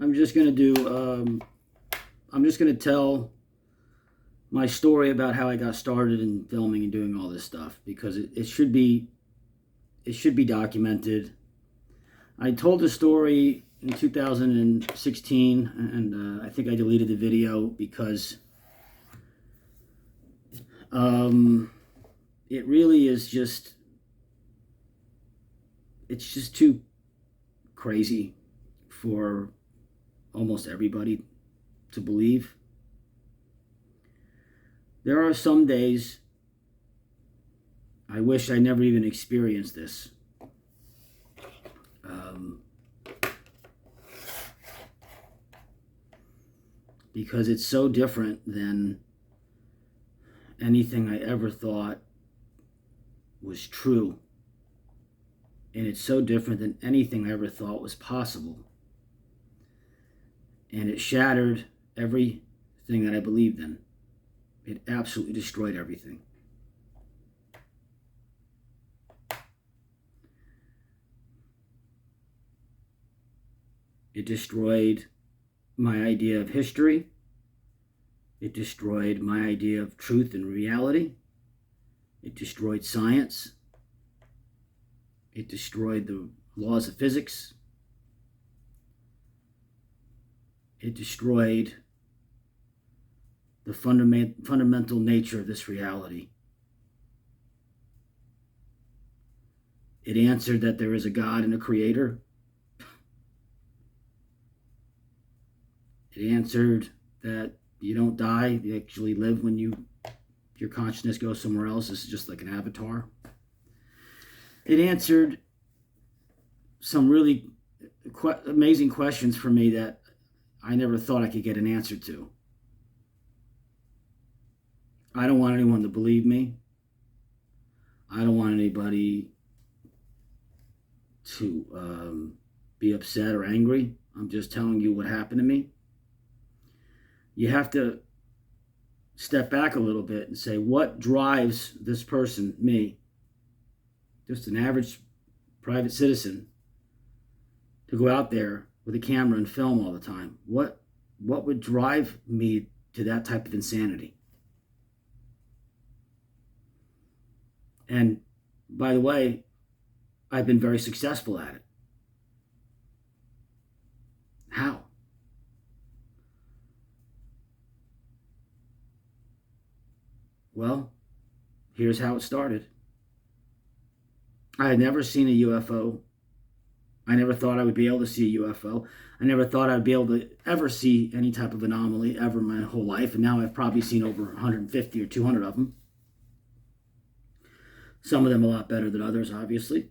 I'm just going to I'm just going to tell my story about how I got started in filming and doing all this stuff, because it should be documented. I told the story in 2016, and I think I deleted the video because it really is just, it's just too crazy for almost everybody to believe. There are some days I wish I never even experienced this. Because it's so different than anything I ever thought was true. And it's so different than anything I ever thought was possible. And it shattered everything that I believed in. It absolutely destroyed everything. It destroyed my idea of history. It destroyed my idea of truth and reality. It destroyed science. It destroyed the laws of physics. It destroyed the fundamental nature of this reality. It answered that there is a God and a creator. It answered that you don't die, you actually live when your consciousness goes somewhere else. This is just like an avatar. It answered some really amazing questions for me that I never thought I could get an answer to. I don't want anyone to believe me. I don't want anybody to be upset or angry. I'm just telling you what happened to me. You have to step back a little bit and say, what drives this person, me, just an average private citizen, to go out there with a camera and film all the time? What would drive me to that type of insanity? And by the way, I've been very successful at it. How? Well, here's how it started. I had never seen a UFO. I never thought I would be able to see a UFO. I never thought I'd be able to ever see any type of anomaly ever in my whole life. And now I've probably seen over 150 or 200 of them. Some of them a lot better than others, obviously.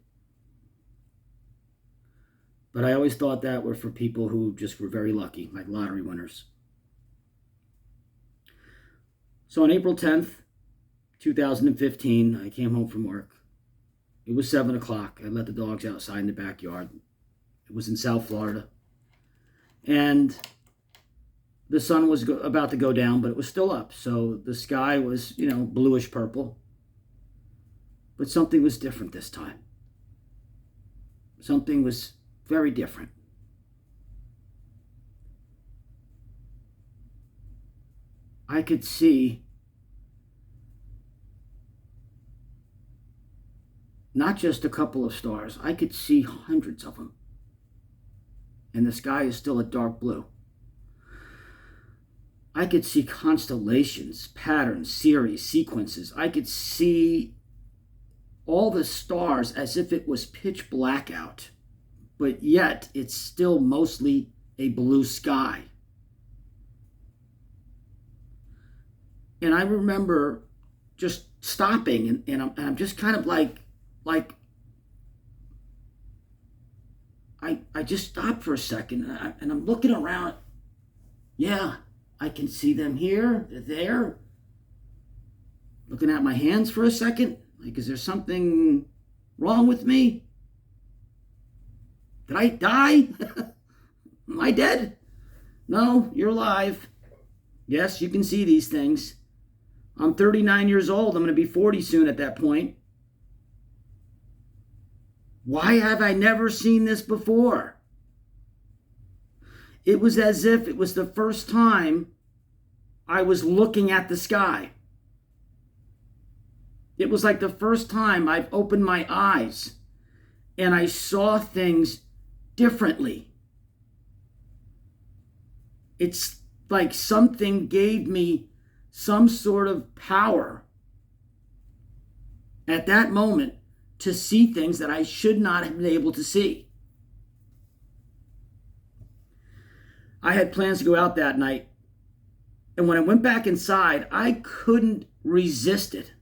But I always thought that were for people who just were very lucky, like lottery winners. So on April 10th, 2015, I came home from work. It was 7 o'clock. I let the dogs outside in the backyard. It was in South Florida. And the sun was about to go down, but it was still up. So the sky was, bluish purple. But something was different this time. Something was very different. I could see not just a couple of stars. I could see hundreds of them. And the sky is still a dark blue. I could see constellations, patterns, series, sequences. I could see all the stars as if it was pitch black out. But yet, it's still mostly a blue sky. And I remember just stopping, and I'm just kind of like I just stopped for a second, and I'm looking around. Yeah, I can see them here, they're there. Looking at my hands for a second, like, is there something wrong with me? Did I die? Am I dead? No, you're alive. Yes, you can see these things. I'm 39 years old. I'm going to be 40 soon at that point. Why have I never seen this before? It was as if it was the first time I was looking at the sky. It was like the first time I've opened my eyes and I saw things differently. It's like something gave me some sort of power at that moment to see things that I should not have been able to see. I had plans to go out that night, and when I went back inside, I couldn't resist it.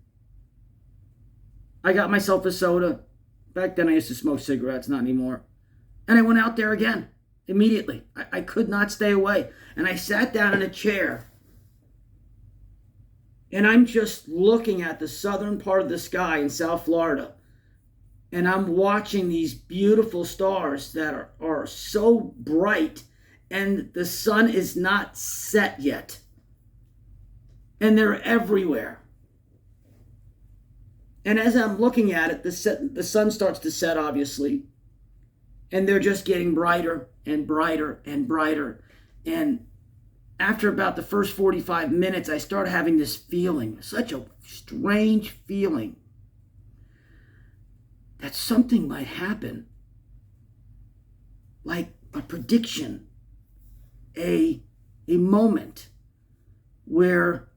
I got myself a soda. Back then I used to smoke cigarettes, not anymore. And I went out there again, immediately. I could not stay away. And I sat down in a chair, and I'm just looking at the southern part of the sky in South Florida. And I'm watching these beautiful stars that are so bright, and the sun is not set yet. And they're everywhere. And as I'm looking at it, the sun starts to set, obviously. And they're just getting brighter and brighter and brighter. And after about the first 45 minutes, I start having this feeling, such a strange feeling, that something might happen. Like a prediction, a moment where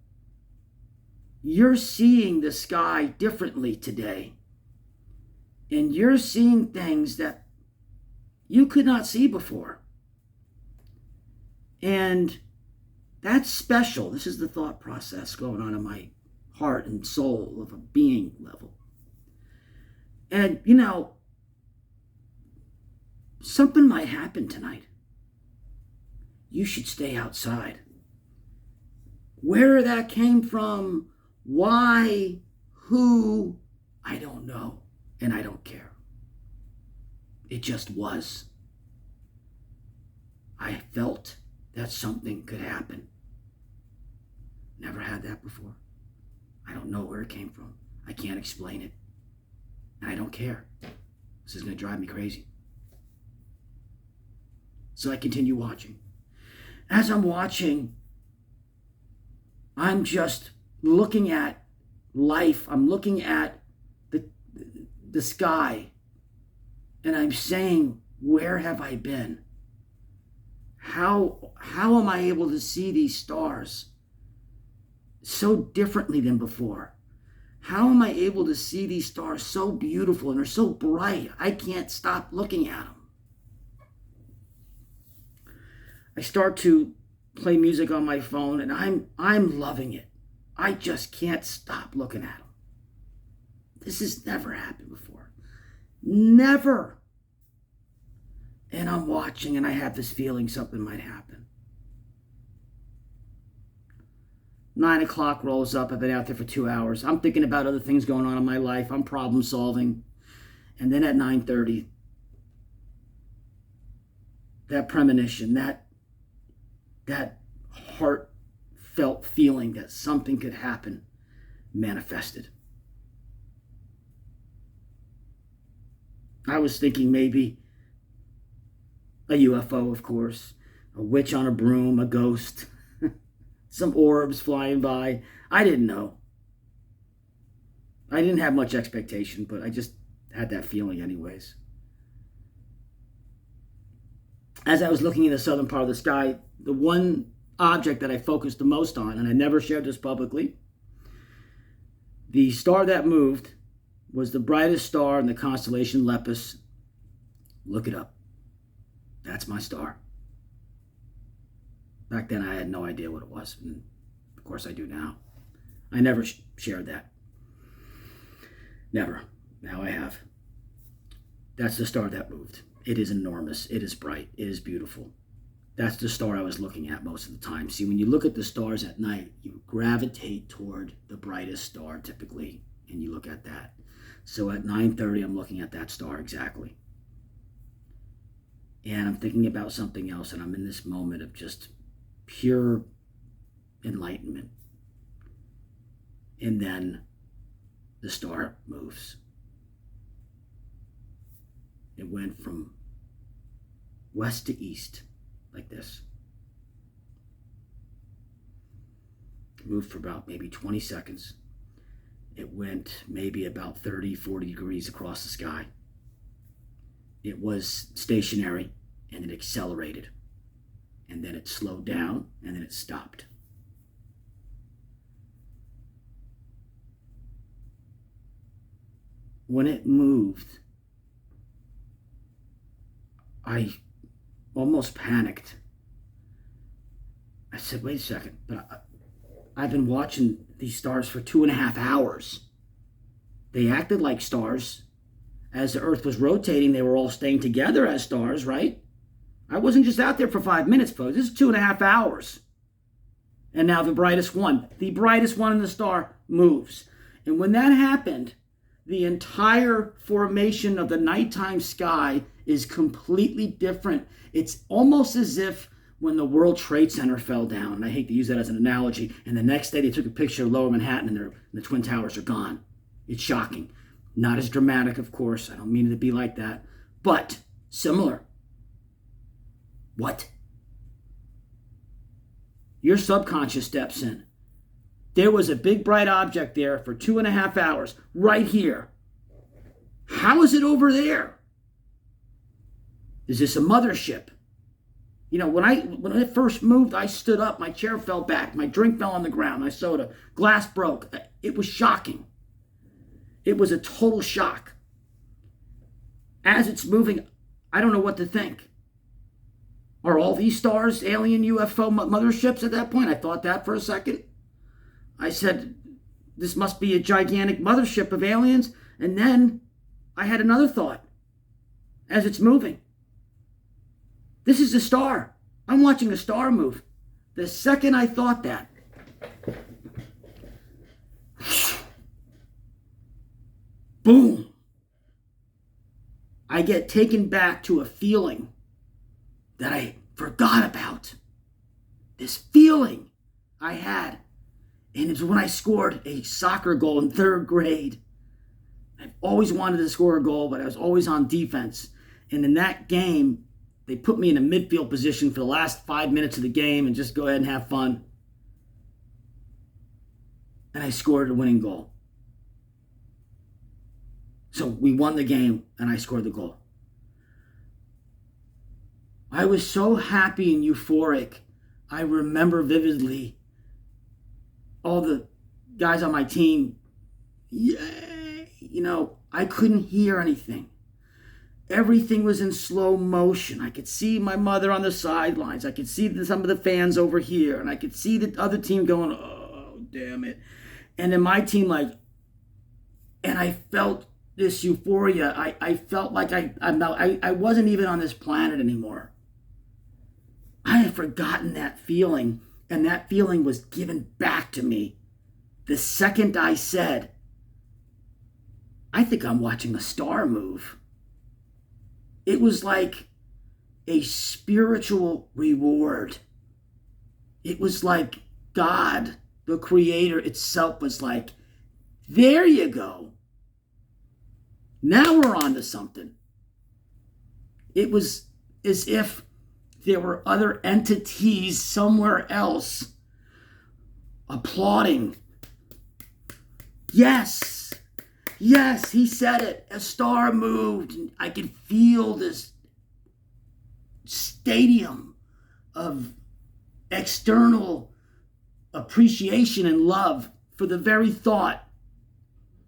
you're seeing the sky differently today. And you're seeing things that you could not see before. And that's special. This is the thought process going on in my heart and soul of a being level. And, something might happen tonight. You should stay outside. Where that came from, why, who, I don't know, and I don't care. It just was. I felt that something could happen. Never had that before. I don't know where it came from. I can't explain it. And I don't care. This is going to drive me crazy. So I continue watching. As I'm watching, I'm just looking at life. I'm looking at the sky. And I'm saying, where have I been? How am I able to see these stars so differently than before? How am I able to see these stars so beautiful and they're so bright? I can't stop looking at them. I start to play music on my phone and I'm loving it. I just can't stop looking at them. This has never happened before. Never. And I'm watching and I have this feeling something might happen. 9 o'clock rolls up. I've been out there for 2 hours. I'm thinking about other things going on in my life. I'm problem solving. And then at 9:30, that premonition, that heartfelt feeling that something could happen manifested. I was thinking maybe a UFO, of course, a witch on a broom, a ghost, some orbs flying by. I didn't know. I didn't have much expectation, but I just had that feeling anyways. As I was looking in the southern part of the sky, the one object that I focused the most on, and I never shared this publicly, the star that moved was the brightest star in the constellation Lepus. Look it up. That's my star. Back then, I had no idea what it was. And of course, I do now. I never shared that. Never. Now I have. That's the star that moved. It is enormous. It is bright. It is beautiful. That's the star I was looking at most of the time. See, when you look at the stars at night, you gravitate toward the brightest star typically, and you look at that. So at 9:30, I'm looking at that star exactly. And I'm thinking about something else, and I'm in this moment of just pure enlightenment. And then the star moves. It went from west to east, like this. It moved for about maybe 20 seconds. It went maybe about 30, 40 degrees across the sky. It was stationary, and it accelerated. And then it slowed down, and then it stopped. When it moved, I almost panicked. I said, wait a second, but I've been watching these stars for 2.5 hours. They acted like stars. As the Earth was rotating, they were all staying together as stars, right? I wasn't just out there for 5 minutes, folks. This is 2.5 hours. And now the brightest one in the star moves. And when that happened, the entire formation of the nighttime sky is completely different. It's almost as if when the World Trade Center fell down, and I hate to use that as an analogy, and the next day they took a picture of Lower Manhattan and the Twin Towers are gone. It's shocking. Not as dramatic, of course. I don't mean it to be like that. But similar. What? Your subconscious steps in. There was a big bright object there for 2.5 hours, right here. How is it over there? Is this a mothership? You know, when it first moved, I stood up, my chair fell back, my drink fell on the ground, my soda, glass broke. It was shocking. It was a total shock. As it's moving, I don't know what to think. Are all these stars alien UFO motherships at that point? I thought that for a second. I said, this must be a gigantic mothership of aliens. And then I had another thought as it's moving. This is a star. I'm watching a star move. The second I thought that, boom, I get taken back to a feeling that I forgot about. This feeling I had. And it's when I scored a soccer goal in 3rd grade. I've always wanted to score a goal, but I was always on defense. And in that game, they put me in a midfield position for the last 5 minutes of the game and just go ahead and have fun. And I scored a winning goal. So we won the game, and I scored the goal. I was so happy and euphoric. I remember vividly all the guys on my team. Yay! You know, I couldn't hear anything. Everything was in slow motion. I could see my mother on the sidelines. I could see some of the fans over here. And I could see the other team going, oh, damn it. And then my team and I felt this euphoria. I felt like I wasn't even on this planet anymore. I had forgotten that feeling, and that feeling was given back to me the second I said, I think I'm watching a star move. It was like a spiritual reward. It was like God, the Creator itself, was like, there you go. Now we're on to something. It was as if there were other entities somewhere else applauding. Yes, he said it. A star moved. And I could feel this stadium of external appreciation and love for the very thought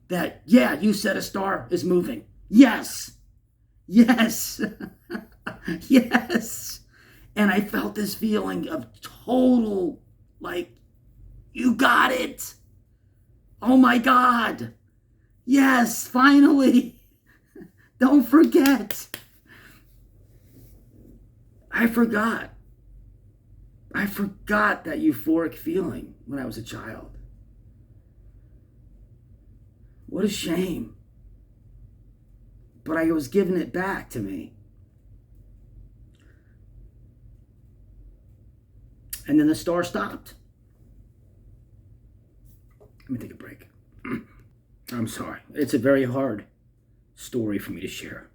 that, yeah, you said a star is moving. Yes. Yes. And I felt this feeling of total, you got it. Oh my God. Yes, finally. Don't forget. I forgot that euphoric feeling when I was a child. What a shame. But I was giving it back to me. And then the star stopped. Let me take a break. I'm sorry. It's a very hard story for me to share.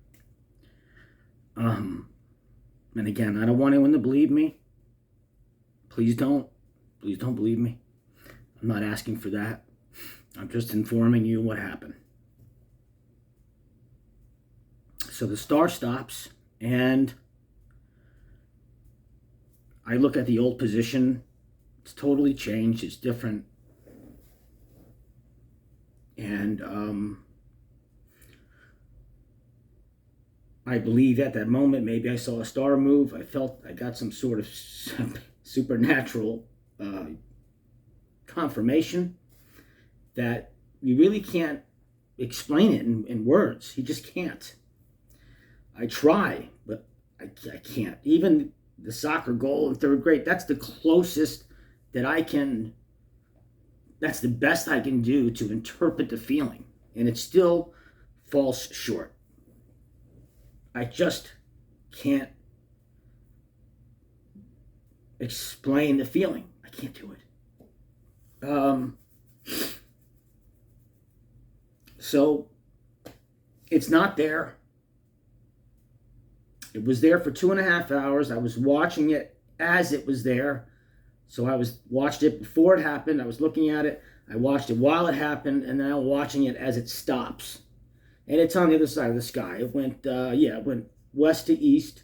And again, I don't want anyone to believe me. Please don't. Please don't believe me. I'm not asking for that. I'm just informing you what happened. So the star stops, and I look at the old position. It's totally changed. It's different. And I believe at that moment, maybe I saw a star move. I got some sort of supernatural confirmation that you really can't explain it in words. You just can't. I try, but I can't. Even the soccer goal in third grade, that's the closest that I can, that's the best I can do to interpret the feeling. And it still falls short. I just can't explain the feeling. I can't do it. So it's not there. It was there for 2.5 hours. I was watching it as it was there. So I watched it before it happened. I was looking at it. I watched it while it happened, and then I'm watching it as it stops. And it's on the other side of the sky. It went, it went west to east.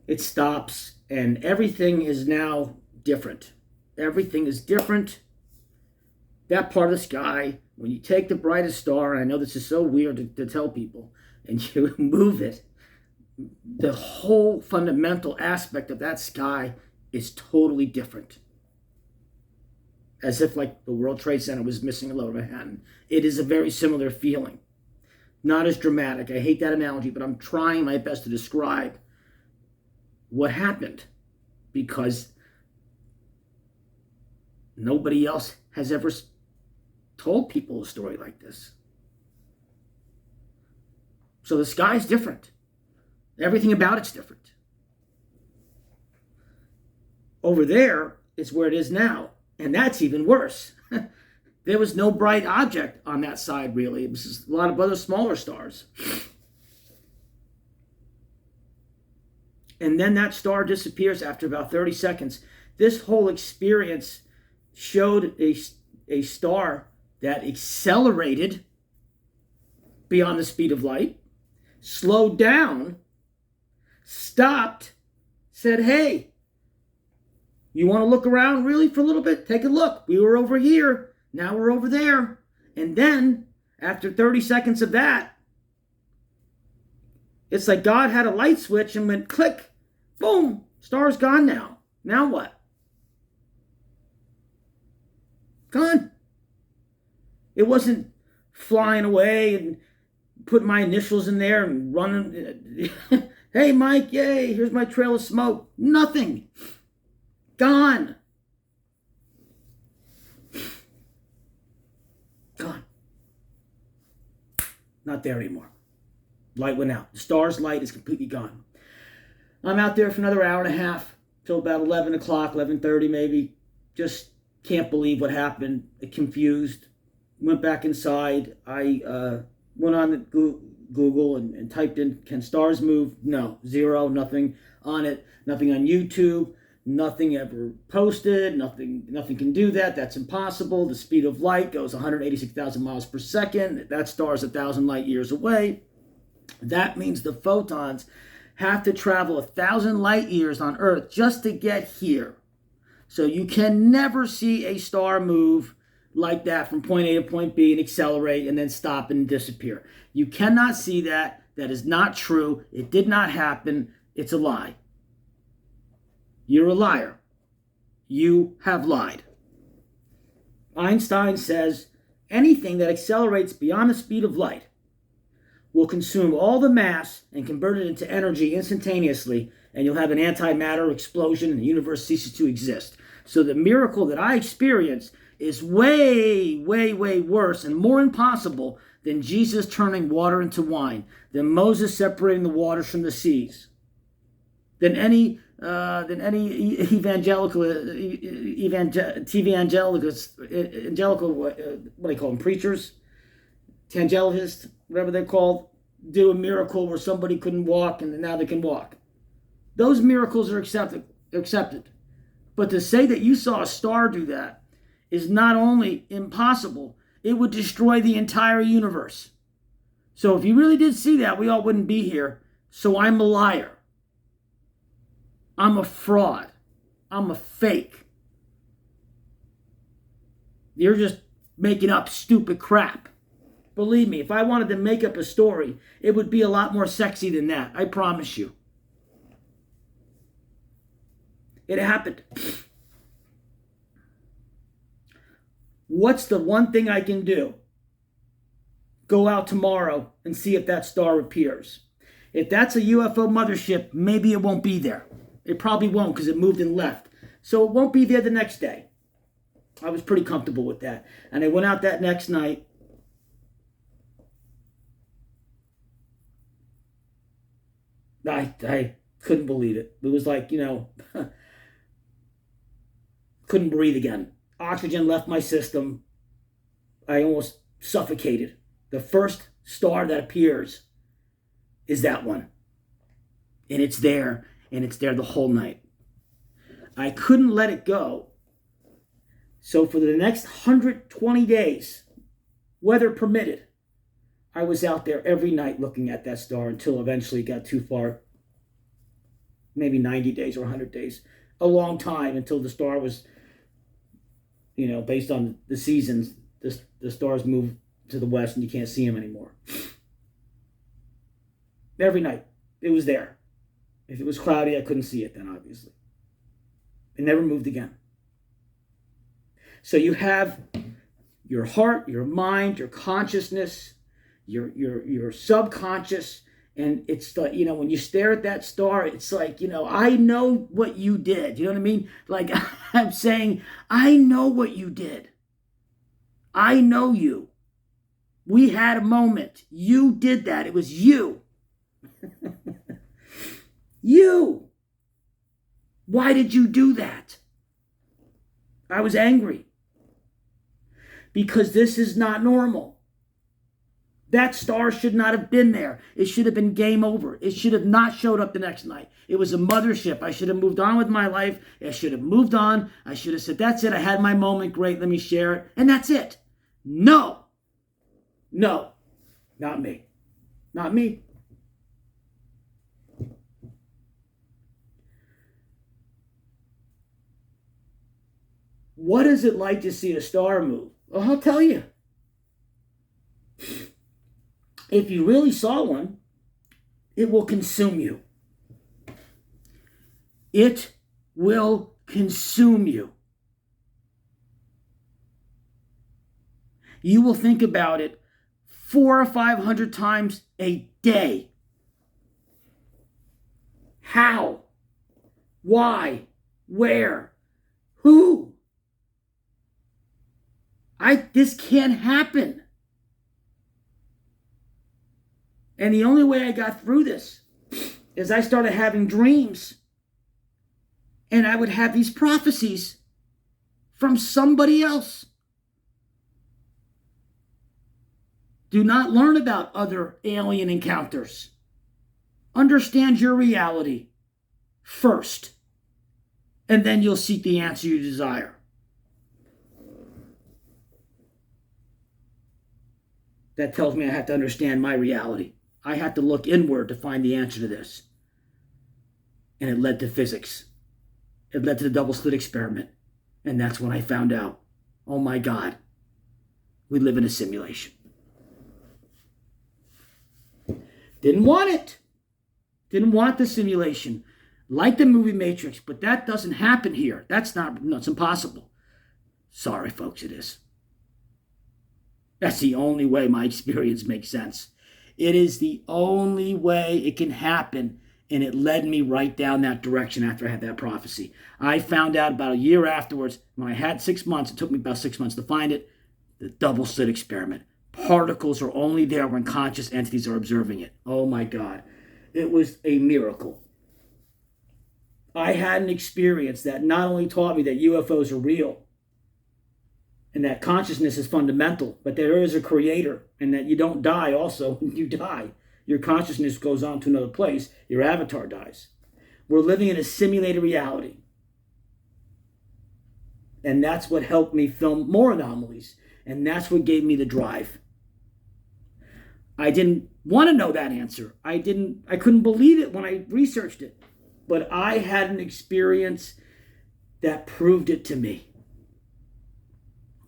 It stops, and everything is now different. Everything is different. That part of the sky, when you take the brightest star, and I know this is so weird to tell people, and you move it, the whole fundamental aspect of that sky is totally different. As if like the World Trade Center was missing a lower Manhattan. It is a very similar feeling. Not as dramatic. I hate that analogy, but I'm trying my best to describe what happened, because nobody else has ever told people a story like this. So the sky's different. Everything about it's different. Over there is where it is now, and that's even worse. There was no bright object on that side, really. It was a lot of other smaller stars. And then that star disappears after about 30 seconds. This whole experience showed a star that accelerated beyond the speed of light, slowed down, stopped, said, hey, you want to look around really for a little bit? Take a look. We were over here. Now we're over there. And then, after 30 seconds of that, it's like God had a light switch and went click, boom, star's gone now. Now what? Gone. It wasn't flying away and putting my initials in there and running. Hey, Mike, yay, here's my trail of smoke. Nothing. Gone. Gone. Not there anymore. Light went out. The star's light is completely gone. I'm out there for another hour and a half till about 11 o'clock, 11:30 maybe. Just can't believe what happened. Confused. Went back inside. I went on the Google and typed in, can stars move? No. Zero. Nothing on it. Nothing on YouTube. Nothing ever posted. Nothing can do that. That's impossible. The speed of light goes 186,000 miles per second. That star is 1,000 light years away. That means the photons have to travel 1,000 light years on Earth just to get here. So you can never see a star move like that from point A to point B and accelerate and then stop and disappear. You cannot see that. That is not true. It did not happen. It's a lie. You're a liar. You have lied. Einstein says anything that accelerates beyond the speed of light will consume all the mass and convert it into energy instantaneously, and you'll have an antimatter explosion and the universe ceases to exist. So the miracle that I experienced is way, way, way worse and more impossible than Jesus turning water into wine, than Moses separating the waters from the seas, than any evangelical, what do they call them, preachers, tangelists, whatever they're called, do a miracle where somebody couldn't walk and now they can walk. Those miracles are accepted. But to say that you saw a star do that is not only impossible, it would destroy the entire universe. So if you really did see that, we all wouldn't be here. So I'm a liar. I'm a fraud. I'm a fake. You're just making up stupid crap. Believe me, if I wanted to make up a story, it would be a lot more sexy than that. I promise you. It happened. What's the one thing I can do? Go out tomorrow and see if that star appears. If that's a UFO mothership, maybe it won't be there. It probably won't because it moved and left. So it won't be there the next day. I was pretty comfortable with that. And I went out that next night. I couldn't believe it. It was like, couldn't breathe again. Oxygen left my system. I almost suffocated. The first star that appears is that one. And it's there the whole night. I couldn't let it go. So for the next 120 days, weather permitted, I was out there every night looking at that star until eventually it got too far. Maybe 90 days or 100 days. A long time until the star was, based on the seasons, the stars move to the west and you can't see them anymore. Every night, it was there. If it was cloudy, I couldn't see it then, obviously. It never moved again. So you have your heart, your mind, your consciousness, your subconscious, and it's like, when you stare at that star, it's like, I know what you did. You know what I mean? Like I'm saying, I know what you did. I know you. We had a moment. You did that. It was you. You. Why did you do that? I was angry. Because this is not normal. That star should not have been there. It should have been game over. It should have not showed up the next night. It was a mothership. I should have moved on with my life. I should have moved on. I should have said, that's it. I had my moment. Great. Let me share it. And that's it. No. No. Not me. Not me. What is it like to see a star move? Well, I'll tell you. If you really saw one, it will consume you. It will consume you. You will think about it 400 or 500 times a day. How? Why? Where? Who? This can't happen. And the only way I got through this is I started having dreams. And I would have these prophecies from somebody else. Do not learn about other alien encounters. Understand your reality first. And then you'll seek the answer you desire. That tells me I have to understand my reality. I had to look inward to find the answer to this. And it led to physics. It led to the double slit experiment. And that's when I found out, oh my God, we live in a simulation. Didn't want it. Didn't want the simulation. Like the movie Matrix, but that doesn't happen here. It's impossible. Sorry, folks, it is. That's the only way my experience makes sense. It is the only way it can happen, and it led me right down that direction after I had that prophecy. I found out about a year afterwards, when I had 6 months, it took me about 6 months to find it, the double slit experiment. Particles are only there when conscious entities are observing it. Oh my God. It was a miracle. I had an experience that not only taught me that UFOs are real, and that consciousness is fundamental, but there is a creator, and that you don't die also when you die. Your consciousness goes on to another place. Your avatar dies. We're living in a simulated reality. And that's what helped me film more anomalies. And that's what gave me the drive. I didn't want to know that answer. I couldn't believe it when I researched it. But I had an experience that proved it to me.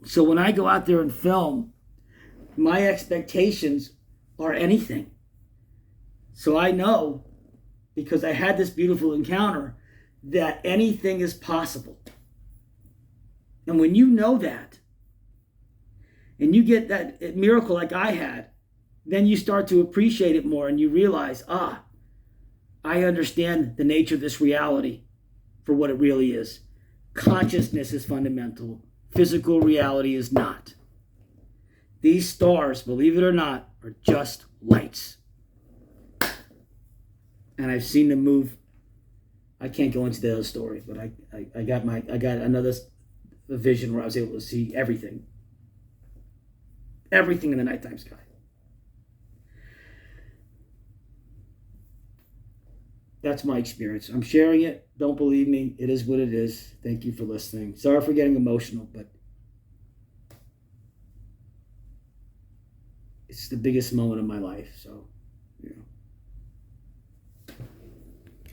So when I go out there and film, my expectations are anything. So I know, because I had this beautiful encounter, that anything is possible. And when you know that, and you get that miracle like I had, then you start to appreciate it more, and you realize, I understand the nature of this reality for what it really is. Consciousness is fundamental. Physical reality is not. These stars, believe it or not, are just lights. And I've seen them move. I can't go into the other story, but I got another vision where I was able to see everything. Everything in the nighttime sky. That's my experience. I'm sharing it. Don't believe me. It is what it is. Thank you for listening. Sorry for getting emotional, but it's the biggest moment of my life. So